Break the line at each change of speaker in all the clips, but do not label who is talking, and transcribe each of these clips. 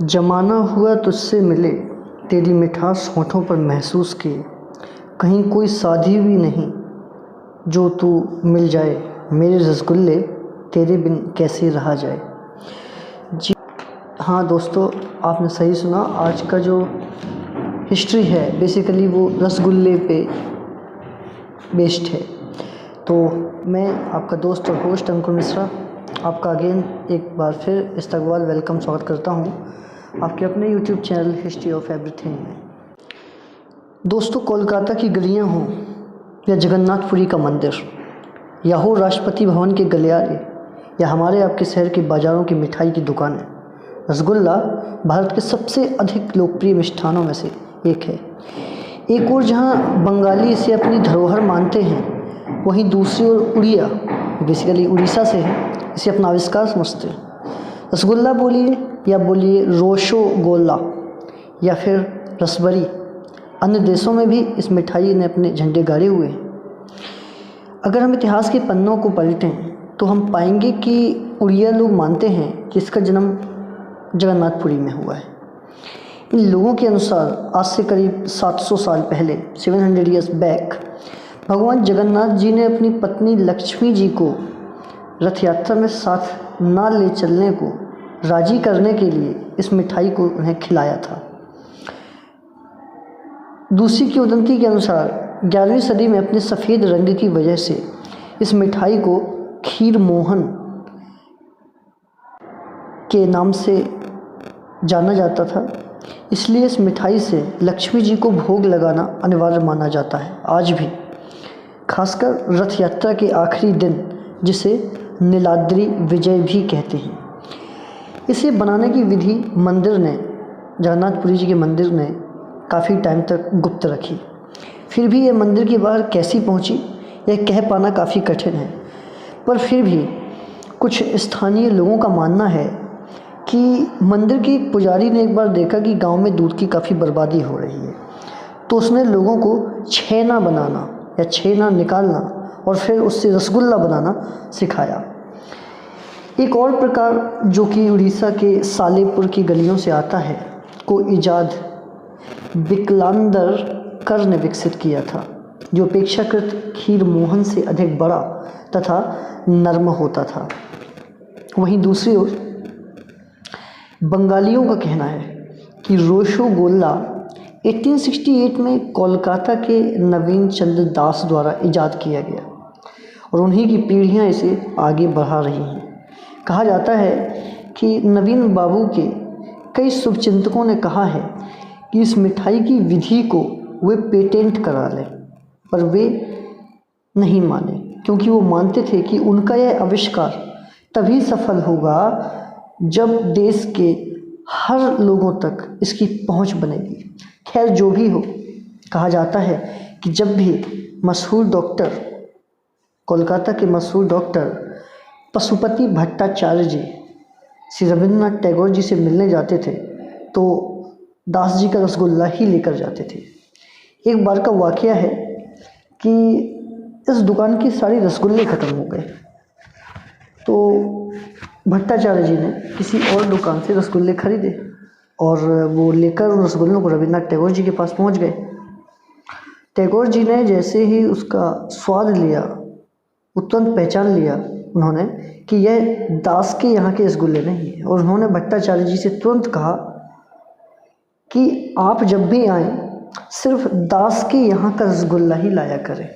जमाना हुआ तुझसे मिले, तेरी मिठास होठों पर महसूस किए। कहीं कोई शादी भी नहीं जो तू मिल जाए, मेरे रसगुल्ले तेरे बिन कैसे रहा जाए। जी हाँ दोस्तों, आपने सही सुना। आज का जो हिस्ट्री है बेसिकली वो रसगुल्ले पे बेस्ड है। तो मैं आपका दोस्त और होस्ट अंकुर मिश्रा आपका अगेन एक बार फिर इस्तकबाल वेलकम स्वागत करता हूँ आपके अपने YouTube channel history of everything में। दोस्तों, कोलकाता की गलियाँ हों या जगन्नाथपुरी का मंदिर, या हो राष्ट्रपति भवन के गलियारे, या हमारे आपके शहर के बाज़ारों की मिठाई की दुकानें, रसगुल्ला भारत के सबसे अधिक लोकप्रिय मिष्ठानों में से एक है। एक ओर जहाँ बंगाली इसे अपनी धरोहर मानते हैं, वहीं दूसरी ओर उड़िया बेसिकली उड़ीसा से है, इसे अपना आविष्कार समझते हैं। रसगुल्ला बोलिए या बोलिए रोशोगोला या फिर रसबरी, अन्य देशों में भी इस मिठाई ने अपने झंडे गाड़े हुए हैं। अगर हम इतिहास के पन्नों को पलटें तो हम पाएंगे कि उड़िया लोग मानते हैं कि इसका जन्म जगन्नाथपुरी में हुआ है। इन लोगों के अनुसार आज से करीब 700 साल पहले 700 ईयर्स बैक भगवान जगन्नाथ जी ने अपनी पत्नी लक्ष्मी जी को रथ यात्रा में साथ ना ले चलने को राजी करने के लिए इस मिठाई को उन्हें खिलाया था। दूसरी किंवदंती के अनुसार 11वीं सदी में अपने सफ़ेद रंग की वजह से इस मिठाई को खीर मोहन के नाम से जाना जाता था, इसलिए इस मिठाई से लक्ष्मी जी को भोग लगाना अनिवार्य माना जाता है आज भी, खासकर रथ यात्रा के आखिरी दिन, जिसे नीलाद्री विजय भी कहते हैं। इसे बनाने की विधि मंदिर ने, जगन्नाथपुरी जी के मंदिर ने काफ़ी टाइम तक गुप्त रखी। फिर भी ये मंदिर के बाहर कैसी पहुंची यह कह पाना काफ़ी कठिन है, पर फिर भी कुछ स्थानीय लोगों का मानना है कि मंदिर के एक पुजारी ने एक बार देखा कि गांव में दूध की काफ़ी बर्बादी हो रही है, तो उसने लोगों को छेना बनाना या छेना निकालना और फिर उससे रसगुल्ला बनाना सिखाया। एक और प्रकार जो कि उड़ीसा के सालेपुर की गलियों से आता है को इजाद विकलांदर कर ने विकसित किया था, जो अपेक्षाकृत खीर मोहन से अधिक बड़ा तथा नर्म होता था। वहीं दूसरी ओर बंगालियों का कहना है कि रोशोगोला 1868 में कोलकाता के नवीन चंद्र दास द्वारा इजाद किया गया और उन्हीं की पीढ़ियां इसे आगे बढ़ा रही हैं। कहा जाता है कि नवीन बाबू के कई शुभचिंतकों ने कहा है कि इस मिठाई की विधि को वे पेटेंट करा लें, पर वे नहीं माने, क्योंकि वो मानते थे कि उनका यह आविष्कार तभी सफल होगा जब देश के हर लोगों तक इसकी पहुंच बनेगी। खैर जो भी हो, कहा जाता है कि जब भी मशहूर डॉक्टर, कोलकाता के मशहूर डॉक्टर पशुपति भट्टाचार्य जी श्री रविन्द्रनाथ टैगोर जी से मिलने जाते थे तो दास जी का रसगुल्ला ही लेकर जाते थे। एक बार का वाकया है कि इस दुकान की सारी रसगुल्ले ख़त्म हो गए, तो भट्टाचार्य जी ने किसी और दुकान से रसगुल्ले खरीदे और वो लेकर उन रसगुल्लों को रविन्द्रनाथ टैगोर जी के पास पहुंच गए। टैगोर जी ने जैसे ही उसका स्वाद लिया, वो तुरंत पहचान लिया उन्होंने कि यह दास के यहाँ के रसगुल्ले नहीं है, और उन्होंने भट्टाचार्य जी से तुरंत कहा कि आप जब भी आएँ सिर्फ दास के यहाँ का रसगुल्ला ही लाया करें।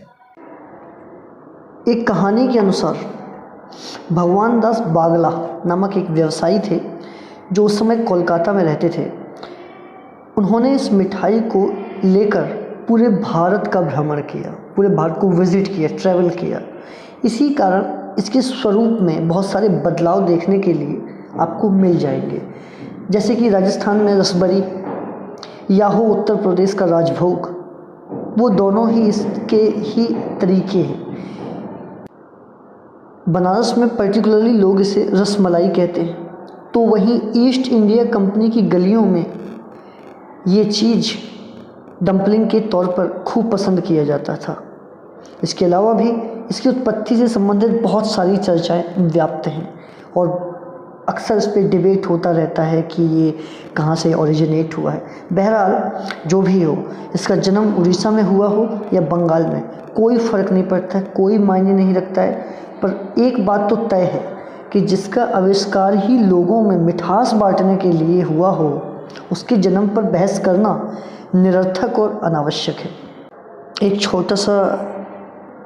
एक कहानी के अनुसार भगवान दास बागला नामक एक व्यवसायी थे जो उस समय कोलकाता में रहते थे। उन्होंने इस मिठाई को लेकर पूरे भारत का भ्रमण किया, पूरे भारत को विज़िट किया, ट्रैवल किया। इसी कारण इसके स्वरूप में बहुत सारे बदलाव देखने के लिए आपको मिल जाएंगे, जैसे कि राजस्थान में रसबरी या हो उत्तर प्रदेश का राजभोग, वो दोनों ही इसके ही तरीके हैं। बनारस में पर्टिकुलरली लोग इसे रसमलाई कहते हैं, तो वहीं ईस्ट इंडिया कंपनी की गलियों में ये चीज़ डंपलिंग के तौर पर खूब पसंद किया जाता था। इसके अलावा भी इसकी उत्पत्ति से संबंधित बहुत सारी चर्चाएं व्याप्त हैं और अक्सर इस पे डिबेट होता रहता है कि ये कहाँ से ओरिजिनेट हुआ है। बहरहाल जो भी हो, इसका जन्म उड़ीसा में हुआ हो या बंगाल में, कोई फ़र्क नहीं पड़ता है, कोई मायने नहीं रखता है। पर एक बात तो तय है कि जिसका आविष्कार ही लोगों में मिठास बांटने के लिए हुआ हो, उसके जन्म पर बहस करना निरर्थक और अनावश्यक है। एक छोटा सा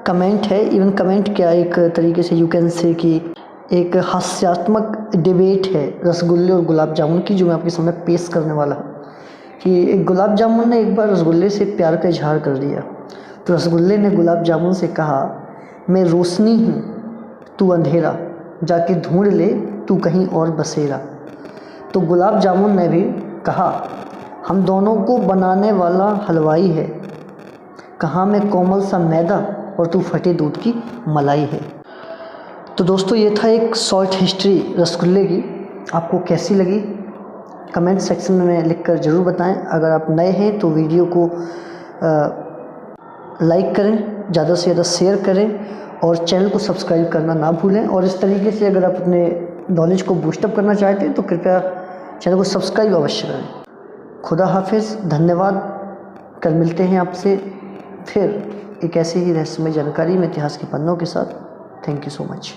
कमेंट है, इवन कमेंट क्या, एक तरीके से यू कैन से कि एक हास्यात्मक डिबेट है रसगुल्ले और गुलाब जामुन की, जो मैं आपके सामने पेश करने वाला हूँ। कि एक गुलाब जामुन ने एक बार रसगुल्ले से प्यार का इजहार कर दिया, तो रसगुल्ले ने गुलाब जामुन से कहा, मैं रोशनी हूँ तू अंधेरा, जाके ढूंढ ले तू कहीं और बसेरा। तो गुलाब जामुन ने भी कहा, हम दोनों को बनाने वाला हलवाई है, कहाँ मैं कोमल सा मैदा और तू फटे दूध की मलाई है। तो दोस्तों, ये था एक शॉर्ट हिस्ट्री रसगुल्ले की। आपको कैसी लगी कमेंट सेक्शन में लिखकर ज़रूर बताएं। अगर आप नए हैं तो वीडियो को लाइक करें, ज़्यादा से ज़्यादा शेयर करें और चैनल को सब्सक्राइब करना ना भूलें। और इस तरीके से अगर आप अपने नॉलेज को बूस्टअप करना चाहते हैं तो कृपया चैनल को सब्सक्राइब अवश्य करें। खुदा हाफिज़, धन्यवाद। कल मिलते हैं आपसे फिर एक ऐसे ही रहस्यमय जानकारी में इतिहास के पन्नों के साथ। Thank you so much.